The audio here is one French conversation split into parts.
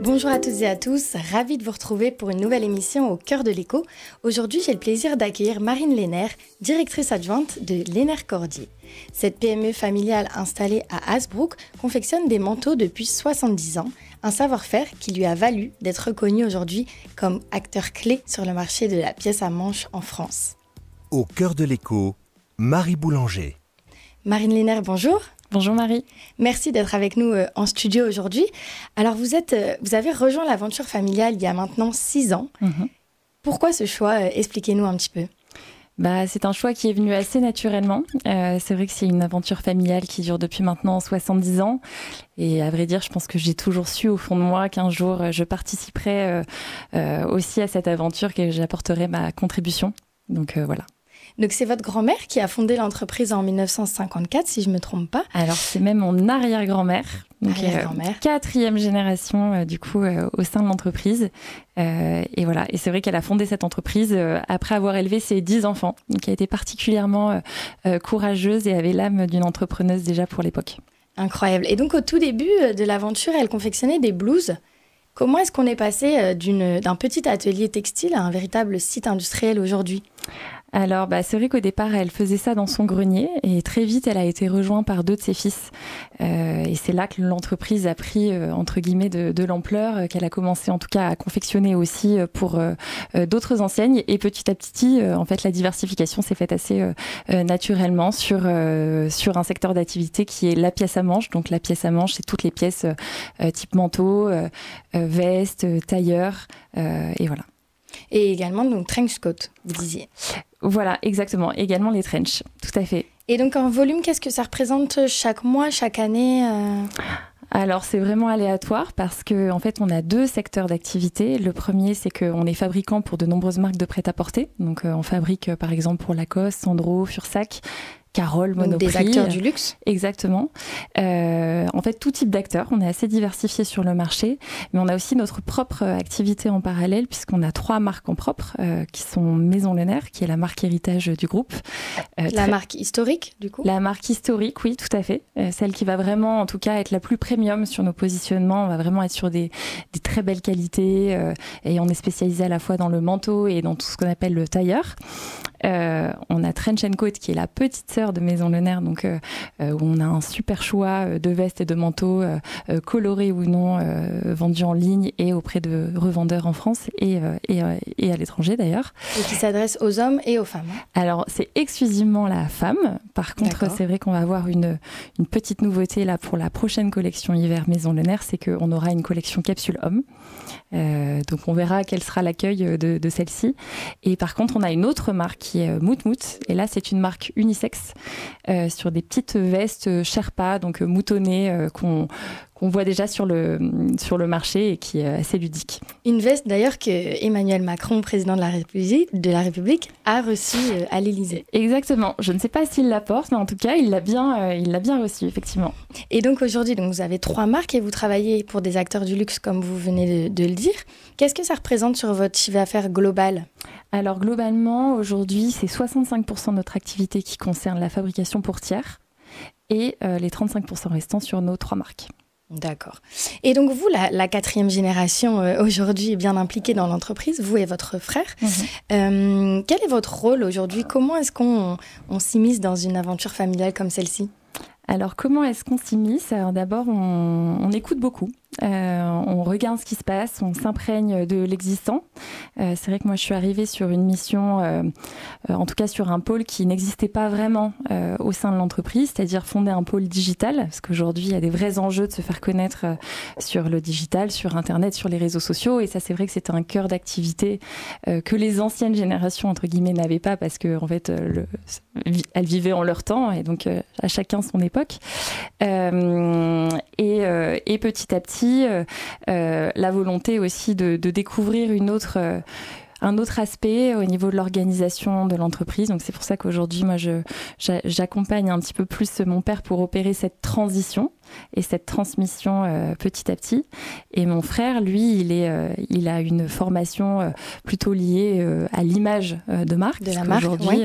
Bonjour à toutes et à tous, ravie de vous retrouver pour une nouvelle émission au cœur de l'écho. Aujourd'hui, j'ai le plaisir d'accueillir Marine Lehner, directrice adjointe de Lehner Cordier. Cette PME familiale installée à Hasbrook confectionne des manteaux depuis 70 ans, un savoir-faire qui lui a valu d'être reconnu aujourd'hui comme acteur clé sur le marché de la pièce à manches en France. Au cœur de l'écho, Marie Boulanger. Marine Lehner, bonjour. Bonjour Marie. Merci d'être avec nous en studio aujourd'hui. Alors vous avez rejoint l'aventure familiale il y a maintenant 6 ans. Pourquoi ce choix? Expliquez-nous un petit peu. C'est un choix qui est venu assez naturellement. C'est vrai que c'est une aventure familiale qui dure depuis maintenant 70 ans. Et à vrai dire, je pense que j'ai toujours su au fond de moi qu'un jour, je participerai aussi à cette aventure, que j'apporterai ma contribution. Donc voilà. Donc c'est votre grand-mère qui a fondé l'entreprise en 1954, si je ne me trompe pas. Alors c'est même mon arrière-grand-mère. Donc, arrière-grand-mère. 4e génération au sein de l'entreprise. Et voilà. Et c'est vrai qu'elle a fondé cette entreprise après avoir élevé ses 10 enfants. Donc elle a été particulièrement courageuse et avait l'âme d'une entrepreneuse déjà pour l'époque. Incroyable. Et donc au tout début de l'aventure, elle confectionnait des blouses. Comment est-ce qu'on est passé d'un petit atelier textile à un véritable site industriel aujourd'hui ? Alors, c'est vrai qu'au départ, elle faisait ça dans son grenier et très vite, elle a été rejointe par 2 de ses fils. Et c'est là que l'entreprise a pris, entre guillemets, de l'ampleur, qu'elle a commencé en tout cas à confectionner aussi pour d'autres enseignes. Et petit à petit, en fait, la diversification s'est faite assez naturellement sur un secteur d'activité qui est la pièce à manches. Donc, la pièce à manches, c'est toutes les pièces type manteau, veste, tailleur, et voilà. Et également, donc, trench coat, vous disiez. Voilà, exactement. Également les trench, tout à fait. Et donc, en volume, qu'est-ce que ça représente chaque mois, chaque année Alors, c'est vraiment aléatoire parce qu'en fait, on a 2 secteurs d'activité. Le premier, c'est qu'on est fabricant pour de nombreuses marques de prêt-à-porter. Donc, on fabrique, par exemple, pour Lacoste, Sandro, Fursac, Carole, Monoprix. Des acteurs du luxe. Exactement. En fait, tout type d'acteurs. On est assez diversifié sur le marché, mais on a aussi notre propre activité en parallèle puisqu'on a 3 marques en propre qui sont Maison Lehner, qui est la marque héritage du groupe. La marque historique, du coup. La marque historique, oui, tout à fait. Celle qui va vraiment, en tout cas, être la plus premium sur nos positionnements. On va vraiment être sur des très belles qualités et on est spécialisé à la fois dans le manteau et dans tout ce qu'on appelle le tailleur. On a Trench & Coat qui est la petite sœur de Maison Lehner, donc où on a un super choix de vestes et de manteaux colorés ou non, vendus en ligne et auprès de revendeurs en France et à l'étranger d'ailleurs. Et qui s'adresse aux hommes et aux femmes. Alors c'est exclusivement la femme. Par contre, c'est vrai qu'on va avoir une petite nouveauté là pour la prochaine collection hiver Maison Lehner, c'est qu'on aura une collection capsule homme. Donc on verra quel sera l'accueil de celle-ci. Et par contre, on a une autre marque qui est Mout Mout. Et là, c'est une marque unisexe sur des petites vestes Sherpa, donc moutonnées qu'on voit déjà sur le marché et qui est assez ludique. Une veste d'ailleurs que Emmanuel Macron, président de la République, a reçue à l'Élysée. Exactement. Je ne sais pas s'il la porte, mais en tout cas, il l'a bien reçue, effectivement. Et donc aujourd'hui, vous avez 3 marques et vous travaillez pour des acteurs du luxe, comme vous venez de le dire. Qu'est-ce que ça représente sur votre chiffre d'affaires global ? Alors globalement, aujourd'hui, c'est 65% de notre activité qui concerne la fabrication pour tiers et les 35% restants sur nos 3 marques. D'accord. Et donc vous, la 4e génération aujourd'hui est bien impliquée dans l'entreprise, vous et votre frère. Quel est votre rôle aujourd'hui ? Comment est-ce qu'on s'immisce dans une aventure familiale comme celle-ci ? Alors, comment est-ce qu'on s'immisce ? Alors d'abord, on écoute beaucoup. On regarde ce qui se passe, on s'imprègne de l'existant. C'est vrai que moi je suis arrivée sur une mission, en tout cas sur un pôle qui n'existait pas vraiment au sein de l'entreprise, c'est-à-dire fonder un pôle digital, parce qu'aujourd'hui il y a des vrais enjeux de se faire connaître sur le digital, sur Internet, sur les réseaux sociaux, et ça c'est vrai que c'était un cœur d'activité que les anciennes générations entre guillemets n'avaient pas, parce que en fait elles vivaient en leur temps, et donc à chacun son époque. Et petit à petit la volonté aussi de découvrir un autre aspect au niveau de l'organisation de l'entreprise. Donc c'est pour ça qu'aujourd'hui, moi, j'accompagne un petit peu plus mon père pour opérer cette transition. et cette transmission petit à petit. Et mon frère, lui, il a une formation plutôt liée à l'image de marque. De la marque, aujourd'hui,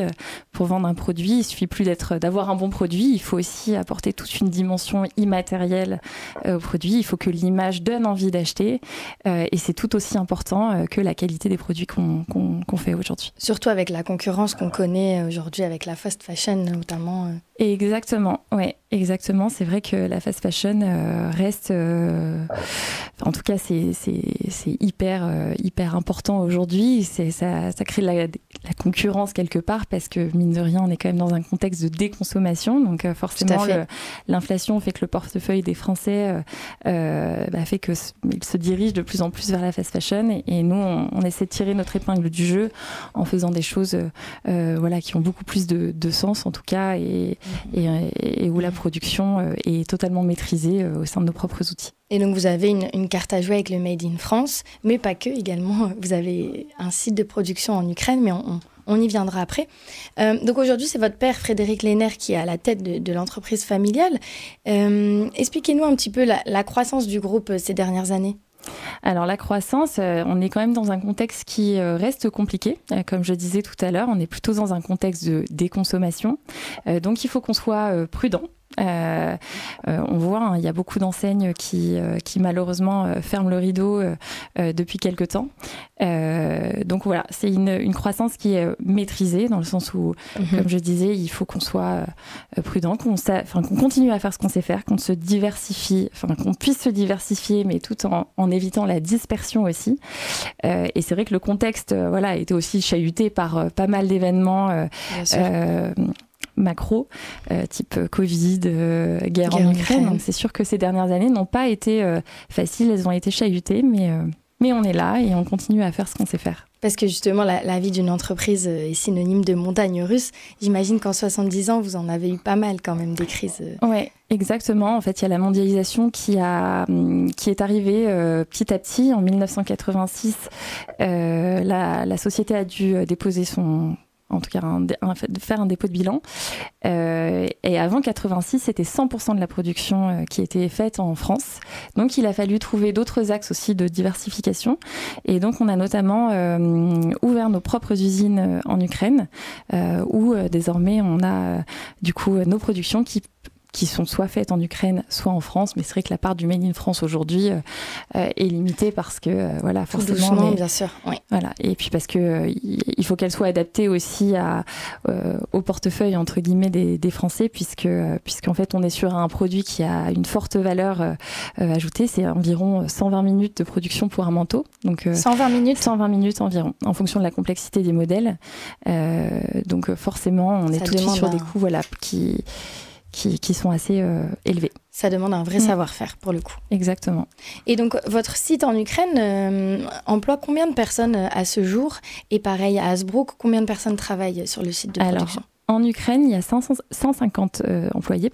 pour vendre un produit, il suffit plus d'avoir un bon produit, il faut aussi apporter toute une dimension immatérielle au produit. Il faut que l'image donne envie d'acheter, et c'est tout aussi important que la qualité des produits qu'on fait aujourd'hui. Surtout avec la concurrence qu'on connaît aujourd'hui avec la fast fashion notamment. Exactement, ouais, exactement. C'est vrai que la fast fashion reste, en tout cas, c'est hyper important aujourd'hui. Ça crée la concurrence quelque part parce que mine de rien, on est quand même dans un contexte de déconsommation. Donc forcément, l'inflation fait que le portefeuille des Français fait qu'ils se dirigent de plus en plus vers la fast fashion. Et nous, on essaie de tirer notre épingle du jeu en faisant des choses, qui ont beaucoup plus de sens en tout cas, et où la production est totalement maîtrisée au sein de nos propres outils. Et donc vous avez une carte à jouer avec le Made in France, mais pas que, également vous avez un site de production en Ukraine, mais on y viendra après. Donc aujourd'hui, c'est votre père, Frédéric Lehner, qui est à la tête de l'entreprise familiale. Expliquez-nous un petit peu la croissance du groupe ces dernières années. Alors la croissance, on est quand même dans un contexte qui reste compliqué. Comme je disais tout à l'heure, on est plutôt dans un contexte de déconsommation. Donc il faut qu'on soit prudent. On voit, il y a beaucoup d'enseignes qui malheureusement ferment le rideau depuis quelque temps. Donc voilà, c'est une croissance qui est maîtrisée dans le sens où, comme je disais, il faut qu'on soit prudent, qu'on continue à faire ce qu'on sait faire, qu'on se diversifie, qu'on puisse se diversifier, mais tout en évitant la dispersion aussi. Et c'est vrai que le contexte, a été aussi chahuté par pas mal d'événements. Macro, type Covid, guerre en Ukraine. Donc c'est sûr que ces dernières années n'ont pas été faciles, elles ont été chahutées, mais on est là et on continue à faire ce qu'on sait faire. Parce que justement, la vie d'une entreprise est synonyme de montagne russe. J'imagine qu'en 70 ans, vous en avez eu pas mal quand même des crises. Oui, exactement. En fait, il y a la mondialisation qui est arrivée petit à petit. En 1986, la société a dû déposer en tout cas faire un dépôt de bilan. Et avant 86, c'était 100% de la production qui était faite en France. Donc il a fallu trouver d'autres axes aussi de diversification. Et donc on a notamment ouvert nos propres usines en Ukraine, où désormais on a du coup nos productions qui sont soit faites en Ukraine, soit en France. Mais c'est vrai que la part du Made in France aujourd'hui est limitée parce que, forcément... Doucement, bien sûr, oui. Voilà. Et puis parce que il faut qu'elle soit adaptée aussi au portefeuille, entre guillemets, des Français, puisqu'en fait, on est sur un produit qui a une forte valeur ajoutée. C'est environ 120 minutes de production pour un manteau. Donc, 120 minutes 120 minutes environ, en fonction de la complexité des modèles. Donc, forcément, on est tout de suite sur des coûts, qui sont assez élevés. Ça demande un vrai savoir-faire, pour le coup. Exactement. Et donc, votre site en Ukraine emploie combien de personnes à ce jour? Et pareil, à Hasbrouck, combien de personnes travaillent sur le site de production? En Ukraine, il y a 150 employés,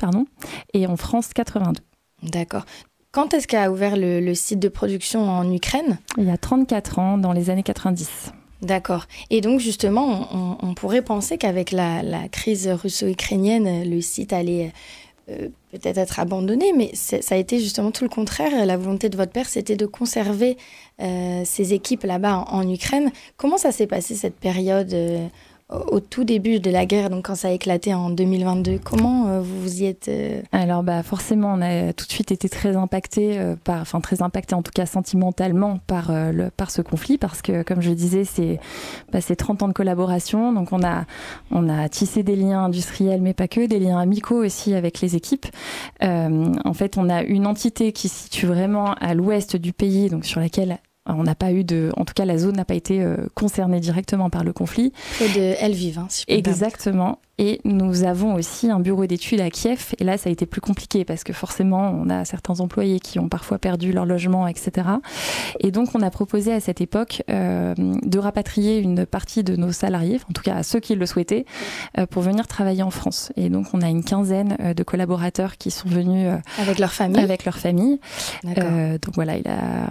et en France, 82. D'accord. Quand est-ce qu'a ouvert le site de production en Ukraine? Il y a 34 ans, dans les années 90. D'accord. Et donc, justement, on pourrait penser qu'avec la crise russo-ukrainienne, le site allait peut-être être abandonné, mais ça a été justement tout le contraire. La volonté de votre père, c'était de conserver ses équipes là-bas en Ukraine. Comment ça s'est passé, cette période au tout début de la guerre, donc quand ça a éclaté en 2022, comment vous vous y êtes Alors forcément, on a tout de suite été très impacté, très impacté en tout cas sentimentalement par ce conflit, parce que comme je le disais, c'est 30 ans de collaboration, donc on a tissé des liens industriels, mais pas que, des liens amicaux aussi avec les équipes. En fait, on a une entité qui se situe vraiment à l'ouest du pays, donc sur laquelle on n'a pas eu en tout cas la zone n'a pas été concernée directement par le conflit. Près de Lviv, si je peux me permettre. Exactement. Et nous avons aussi un bureau d'études à Kiev. Et là, ça a été plus compliqué parce que forcément, on a certains employés qui ont parfois perdu leur logement, etc. Et donc, on a proposé à cette époque de rapatrier une partie de nos salariés, en tout cas à ceux qui le souhaitaient, pour venir travailler en France. Et donc, on a une quinzaine de collaborateurs qui sont venus avec leur famille. Avec leur famille. Donc voilà,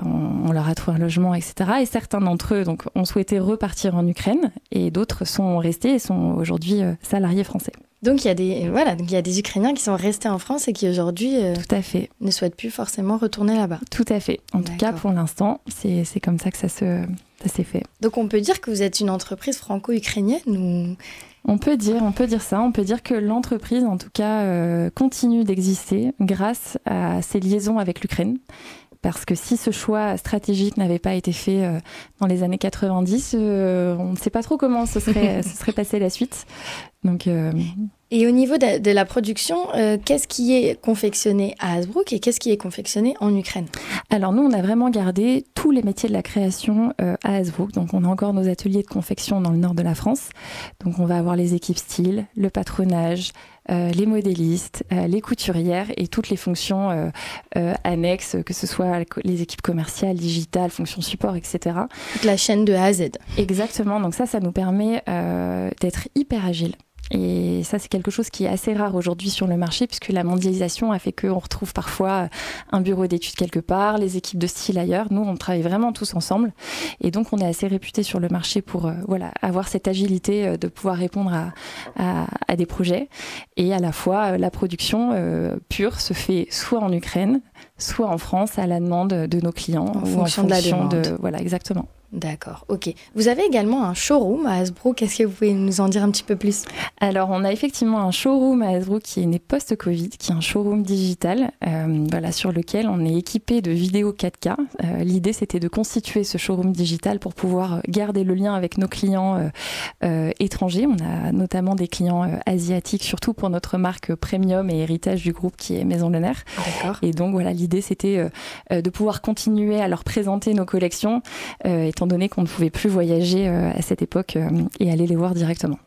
on leur a trouvé un logement, etc. Et certains d'entre eux ont souhaité repartir en Ukraine et d'autres sont restés et sont aujourd'hui salariés français. Donc il y a des Ukrainiens qui sont restés en France et qui aujourd'hui Tout à fait. ne souhaitent plus forcément retourner là-bas. Tout à fait. En tout cas, pour l'instant, c'est comme ça que ça s'est fait. Donc on peut dire que vous êtes une entreprise franco-ukrainienne ou... On peut dire ça. On peut dire que l'entreprise, en tout cas, continue d'exister grâce à ses liaisons avec l'Ukraine. Parce que si ce choix stratégique n'avait pas été fait dans les années 90, on ne sait pas trop comment se serait passé la suite. Donc, Et au niveau de la production, qu'est-ce qui est confectionné à Hasbrouck et qu'est-ce qui est confectionné en Ukraine? Alors nous, on a vraiment gardé tous les métiers de la création à Hasbrouck. Donc on a encore nos ateliers de confection dans le nord de la France. Donc on va avoir les équipes style, le patronage, les modélistes, les couturières et toutes les fonctions annexes, que ce soit les équipes commerciales, digitales, fonctions support, etc. Toute la chaîne de A à Z. Exactement, donc ça nous permet d'être hyper agile. Et ça, c'est quelque chose qui est assez rare aujourd'hui sur le marché, puisque la mondialisation a fait qu'on retrouve parfois un bureau d'études quelque part, les équipes de style ailleurs. Nous, on travaille vraiment tous ensemble. Et donc, on est assez réputé sur le marché pour avoir cette agilité de pouvoir répondre à des projets. Et à la fois, la production pure se fait soit en Ukraine, soit en France, à la demande de nos clients. En fonction de la demande. Voilà, exactement. D'accord, ok. Vous avez également un showroom à Hasbrouck. Est-ce que vous pouvez nous en dire un petit peu plus? Alors, on a effectivement un showroom à Hasbrouck qui est né post-Covid, qui est un showroom digital, sur lequel on est équipé de vidéos 4K. L'idée, c'était de constituer ce showroom digital pour pouvoir garder le lien avec nos clients étrangers. On a notamment des clients asiatiques, surtout pour notre marque premium et héritage du groupe qui est Maison Lenaire. D'accord. Et donc, voilà, l'idée, c'était de pouvoir continuer à leur présenter nos collections, étant donné qu'on ne pouvait plus voyager à cette époque et aller les voir directement.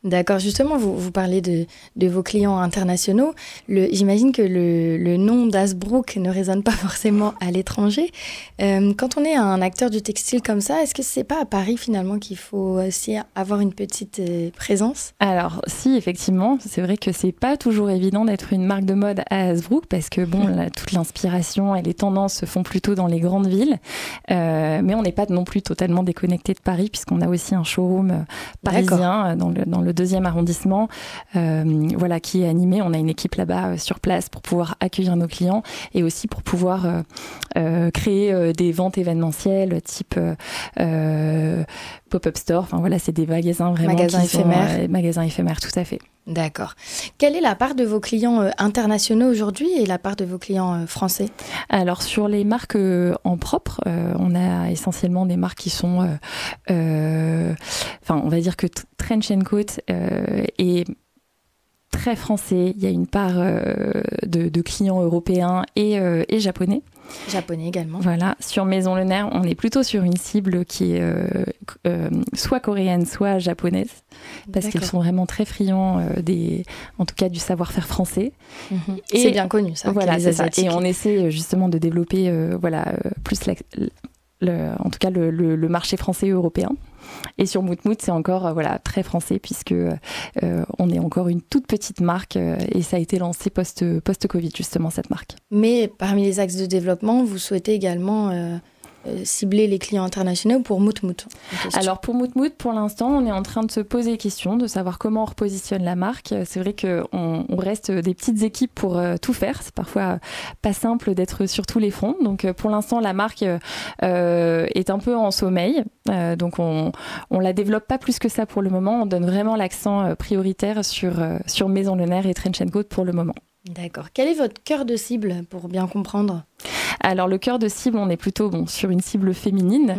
D'accord, justement, vous parlez de vos clients internationaux. J'imagine que le nom d'Hasbrouck ne résonne pas forcément à l'étranger. Quand on est un acteur du textile comme ça, est-ce que c'est pas à Paris finalement qu'il faut aussi avoir une petite présence? Alors si, effectivement, c'est vrai que c'est pas toujours évident d'être une marque de mode à Hasbrouck parce que toute l'inspiration et les tendances se font plutôt dans les grandes villes. Mais on n'est pas non plus totalement déconnecté de Paris puisqu'on a aussi un showroom parisien dans le 2e arrondissement, qui est animé. On a une équipe là-bas sur place pour pouvoir accueillir nos clients et aussi pour pouvoir créer des ventes événementielles type pop-up store. Enfin voilà, c'est des magasins vraiment magasins éphémères, tout à fait. D'accord. Quelle est la part de vos clients internationaux aujourd'hui et la part de vos clients français? Alors, sur les marques en propre, on a essentiellement des marques qui sont... on va dire que Trench & Coat est très français. Il y a une part de clients européens et japonais. Japonais également. Voilà. Sur Maison Lenaire, on est plutôt sur une cible qui est soit coréenne, soit japonaise, parce qu'ils sont vraiment très friands en tout cas du savoir-faire français. Et c'est bien connu, ça. Voilà, c'est ça. Et on essaie justement de développer plus en tout cas le marché français et européen. Et sur Moutmout, c'est encore très français puisque on est encore une toute petite marque et ça a été lancé post-Covid justement cette marque. Mais parmi les axes de développement, vous souhaitez également cibler les clients internationaux pour Moutmout? Alors pour Moutmout, pour l'instant, on est en train de se poser des questions, de savoir comment on repositionne la marque. C'est vrai qu'on reste des petites équipes pour tout faire. C'est parfois pas simple d'être sur tous les fronts. Donc pour l'instant, la marque est un peu en sommeil. Donc on la développe pas plus que ça pour le moment. On donne vraiment l'accent prioritaire sur Maison Lenaire et Trench & Coat pour le moment. D'accord. Quel est votre cœur de cible pour bien comprendre? Alors le cœur de cible, on est plutôt sur une cible féminine,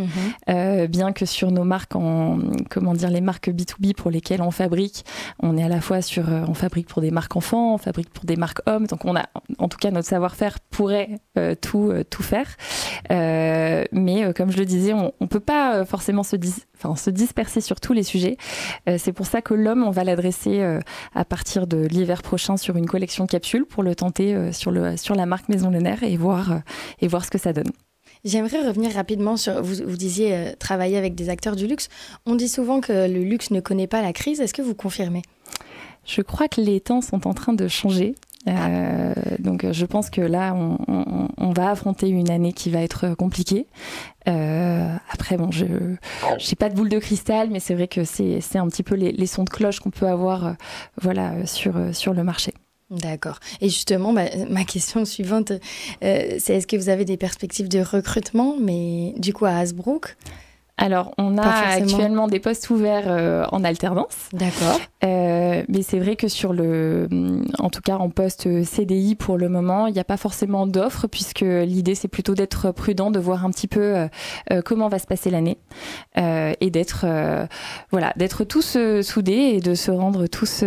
bien que sur nos marques, les marques B2B pour lesquelles on fabrique, on est à la fois on fabrique pour des marques enfants, on fabrique pour des marques hommes, donc on a, en tout cas notre savoir-faire pourrait tout faire, mais comme je le disais, on peut pas forcément se disperser sur tous les sujets. C'est pour ça que l'homme, on va l'adresser à partir de l'hiver prochain sur une collection capsule pour le tenter sur la marque Maison Lenaire et voir ce que ça donne. J'aimerais revenir rapidement sur, vous disiez travailler avec des acteurs du luxe. On dit souvent que le luxe ne connaît pas la crise. Est-ce que vous confirmez ? Je crois que les temps sont en train de changer. Donc je pense que là, on va affronter une année qui va être compliquée. Après, bon, je n'ai pas de boule de cristal, mais c'est vrai que c'est un petit peu les sons de cloche qu'on peut avoir sur le marché. D'accord. Et justement, ma question suivante, c'est est-ce que vous avez des perspectives de recrutement, mais du coup à Hasbrook ? Alors, on a actuellement des postes ouverts en alternance. D'accord. Mais c'est vrai que en tout cas en poste CDI pour le moment, il n'y a pas forcément d'offres puisque l'idée c'est plutôt d'être prudent, de voir un petit peu comment va se passer l'année et d'être tous soudés et de se rendre tous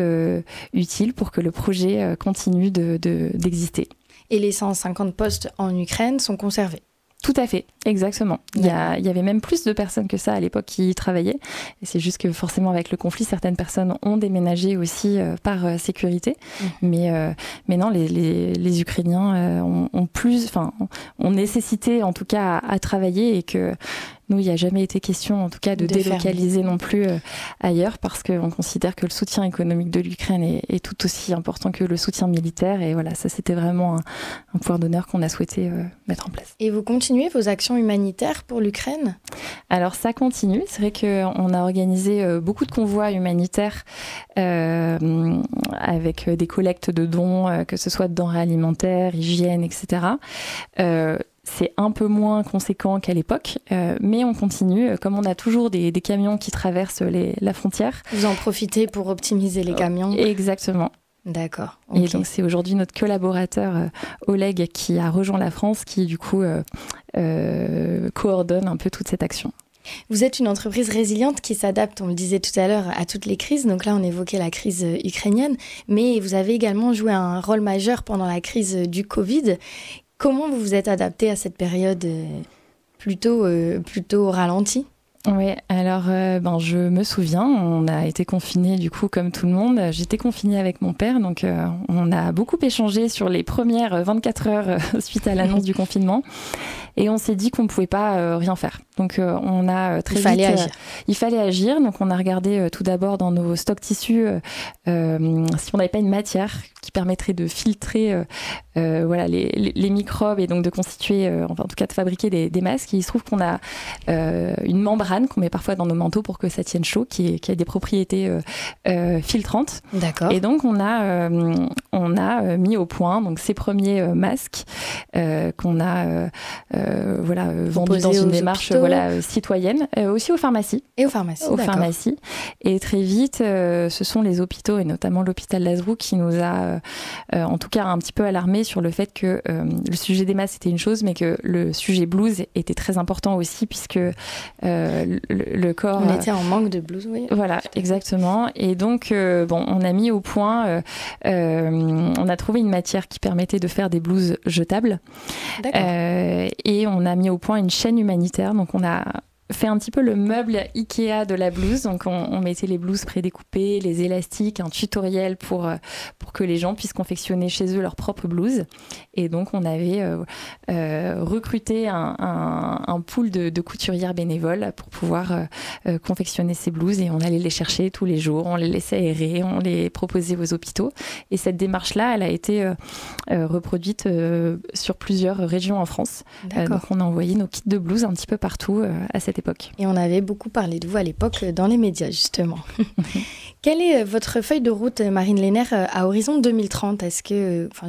utiles pour que le projet continue d'exister. Et les 150 postes en Ukraine sont conservés? Tout à fait, exactement. Il y avait même plus de personnes que ça à l'époque qui y travaillaient. Et c'est juste que forcément, avec le conflit, certaines personnes ont déménagé aussi par sécurité. Mais non, les Ukrainiens ont nécessité en tout cas à travailler et que nous, il n'y a jamais été question, en tout cas, de délocaliser non plus ailleurs parce qu'on considère que le soutien économique de l'Ukraine est tout aussi important que le soutien militaire. Et voilà, ça, c'était vraiment un point d'honneur qu'on a souhaité mettre en place. Et vous continuez vos actions humanitaires pour l'Ukraine ? Alors, ça continue. C'est vrai qu'on a organisé beaucoup de convois humanitaires avec des collectes de dons, que ce soit de denrées alimentaires, hygiène, etc. C'est un peu moins conséquent qu'à l'époque, mais on continue. Comme on a toujours des camions qui traversent la frontière. Vous en profitez pour optimiser les camions ? Exactement. D'accord. Okay. Et donc, c'est aujourd'hui notre collaborateur Oleg qui a rejoint la France, qui du coup coordonne un peu toute cette action. Vous êtes une entreprise résiliente qui s'adapte, on le disait tout à l'heure, à toutes les crises. Donc là, on évoquait la crise ukrainienne, mais vous avez également joué un rôle majeur pendant la crise du Covid. Comment vous vous êtes adapté à cette période plutôt ralentie ? Oui, alors je me souviens, on a été confinés du coup comme tout le monde. J'étais confinée avec mon père, donc on a beaucoup échangé sur les premières 24 heures suite à l'annonce du confinement. Et on s'est dit qu'on ne pouvait pas rien faire. Donc on a très vite... Il fallait agir. Donc on a regardé tout d'abord dans nos stocks tissus si on n'avait pas une matière qui permettrait de filtrer les microbes et donc de constituer, en tout cas de fabriquer des masques. Et il se trouve qu'on a une membrane qu'on met parfois dans nos manteaux pour que ça tienne chaud, qui a des propriétés filtrantes. D'accord. Et donc on a mis au point donc ces premiers masques qu'on a vendu dans une démarche citoyenne, aussi aux pharmacies. Et aux pharmacies, aux pharmacies. Et très vite, ce sont les hôpitaux, et notamment l'hôpital d'Hasbrook, qui nous a en tout cas un petit peu alarmés sur le fait que le sujet des masques, c'était une chose, mais que le sujet blues était très important aussi, puisque le corps... On était en manque de blues, oui. Voilà, exactement. Et donc, on a mis au point... on a trouvé une matière qui permettait de faire des blouses jetables. D'accord. Et on a mis au point une chaîne humanitaire. Donc, on a fait un petit peu le meuble Ikea de la blouse. Donc, on mettait les blouses prédécoupées, les élastiques, un tutoriel pour que les gens puissent confectionner chez eux leur propre blouse. Et donc, on avait recruté un pool de couturières bénévoles pour pouvoir confectionner ces blouses. Et on allait les chercher tous les jours. On les laissait aérer, on les proposait aux hôpitaux. Et cette démarche-là, elle a été reproduite sur plusieurs régions en France. Donc, on a envoyé nos kits de blouses un petit peu partout à cette époque. Et on avait beaucoup parlé de vous à l'époque dans les médias, justement. Quelle est votre feuille de route, Marine Lehner, à horizon 2030 ?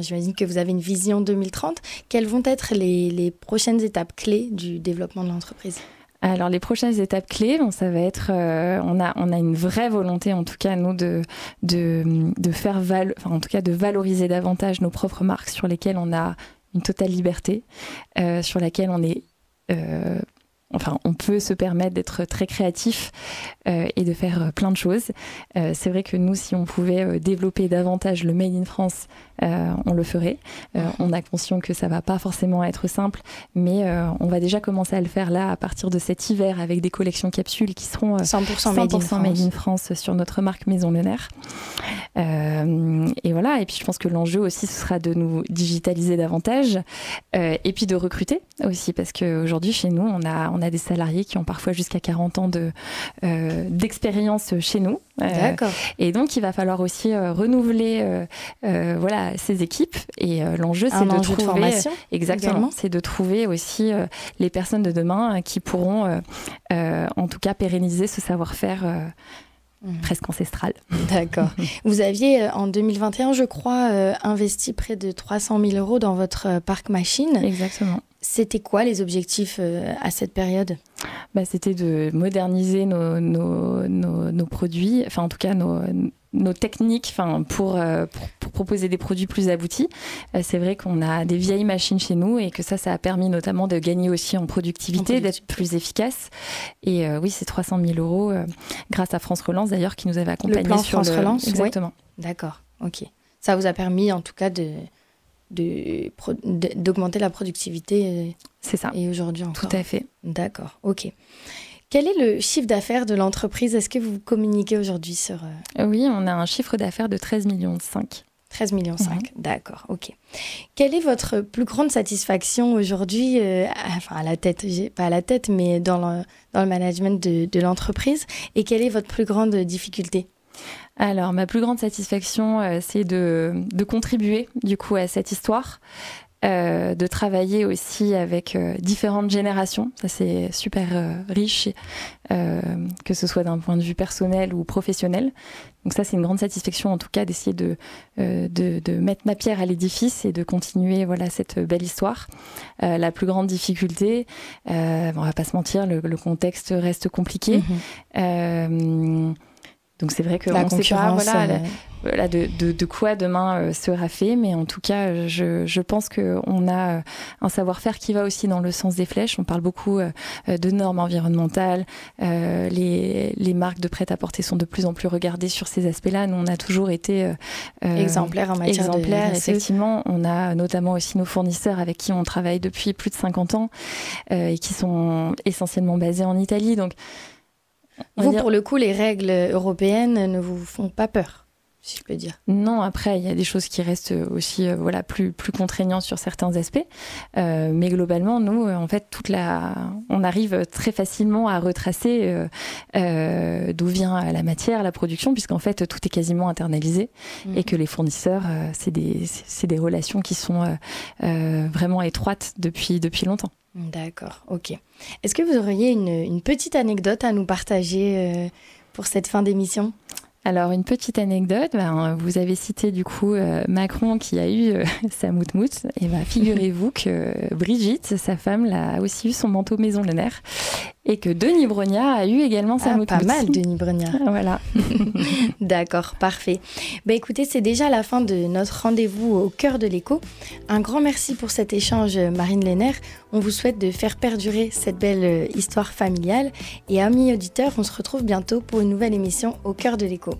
J'imagine que vous avez une vision 2030. Quelles vont être les prochaines étapes clés du développement de l'entreprise ? Alors les prochaines étapes clés, ça va être, on a une vraie volonté en tout cas nous de faire en tout cas de valoriser davantage nos propres marques sur lesquelles on a une totale liberté, sur laquelle on est on peut se permettre d'être très créatif et de faire plein de choses. C'est vrai que nous, si on pouvait développer davantage le Made in France, on le ferait. On a conscience que ça va pas forcément être simple, mais on va déjà commencer à le faire là à partir de cet hiver avec des collections capsules qui seront 100% Made in France sur notre marque Maison Lehner. Et voilà. Et puis je pense que l'enjeu aussi, ce sera de nous digitaliser davantage et puis de recruter aussi, parce qu'aujourd'hui chez nous, on a des salariés qui ont parfois jusqu'à 40 ans d'expérience chez nous. D'accord. Et donc, il va falloir aussi renouveler ces équipes. Et l'enjeu, c'est de trouver... de formation, exactement, également. c'est de trouver aussi les personnes de demain qui pourront, en tout cas, pérenniser ce savoir-faire presque ancestral. D'accord. Vous aviez, en 2021, je crois, investi près de 300 000 euros dans votre parc machine. Exactement. C'était quoi les objectifs à cette période ? C'était de moderniser nos produits, enfin en tout cas nos techniques pour proposer des produits plus aboutis. C'est vrai qu'on a des vieilles machines chez nous et que ça a permis notamment de gagner aussi en productivité, d'être plus efficace. Et oui, c'est 300 000 euros grâce à France Relance d'ailleurs qui nous avait accompagnés le plan sur France Relance. Exactement. Oui. D'accord, ok. Ça vous a permis en tout cas d'augmenter la productivité. C'est ça. Et aujourd'hui encore. Tout à fait. D'accord, ok. Quel est le chiffre d'affaires de l'entreprise ? Est-ce que vous communiquez aujourd'hui sur... Oui, on a un chiffre d'affaires de 13,5 millions. 13,5 millions, d'accord, ok. Quelle est votre plus grande satisfaction aujourd'hui, à la tête, pas à la tête, mais dans le management de l'entreprise ? Et quelle est votre plus grande difficulté ? Alors, ma plus grande satisfaction, c'est de contribuer du coup à cette histoire, de travailler aussi avec différentes générations. Ça, c'est super riche, que ce soit d'un point de vue personnel ou professionnel. Donc ça, c'est une grande satisfaction, en tout cas, d'essayer de mettre ma pierre à l'édifice et de continuer cette belle histoire. La plus grande difficulté, on va pas se mentir, le contexte reste compliqué. Donc c'est vrai qu'on ne sait pas de quoi demain sera fait, mais en tout cas, je pense qu'on a un savoir-faire qui va aussi dans le sens des flèches. On parle beaucoup de normes environnementales. Les marques de prêt-à-porter sont de plus en plus regardées sur ces aspects-là. Nous, on a toujours été exemplaires en matière de RSE. Effectivement, on a notamment aussi nos fournisseurs avec qui on travaille depuis plus de 50 ans et qui sont essentiellement basés en Italie. Donc, pour le coup, les règles européennes ne vous font pas peur, si je peux dire ? Non, après, il y a des choses qui restent aussi plus contraignantes sur certains aspects. Mais globalement, nous, en fait, on arrive très facilement à retracer d'où vient la matière, la production, puisqu'en fait, tout est quasiment internalisé et que les fournisseurs, c'est des relations qui sont vraiment étroites depuis longtemps. D'accord, ok. Est-ce que vous auriez une petite anecdote à nous partager pour cette fin d'émission ? Alors, une petite anecdote, vous avez cité du coup Macron qui a eu sa moutmout. Et figurez-vous que Brigitte, sa femme, a aussi eu son manteau Maison Lenaire. Et que Denis Brognard a eu également sa moutmout. Pas mal, Denis Brognard. Voilà. D'accord, parfait. Écoutez, c'est déjà la fin de notre rendez-vous au cœur de l'écho. Un grand merci pour cet échange, Marine Lehner. On vous souhaite de faire perdurer cette belle histoire familiale. Et amis auditeurs, on se retrouve bientôt pour une nouvelle émission au cœur de l'écho.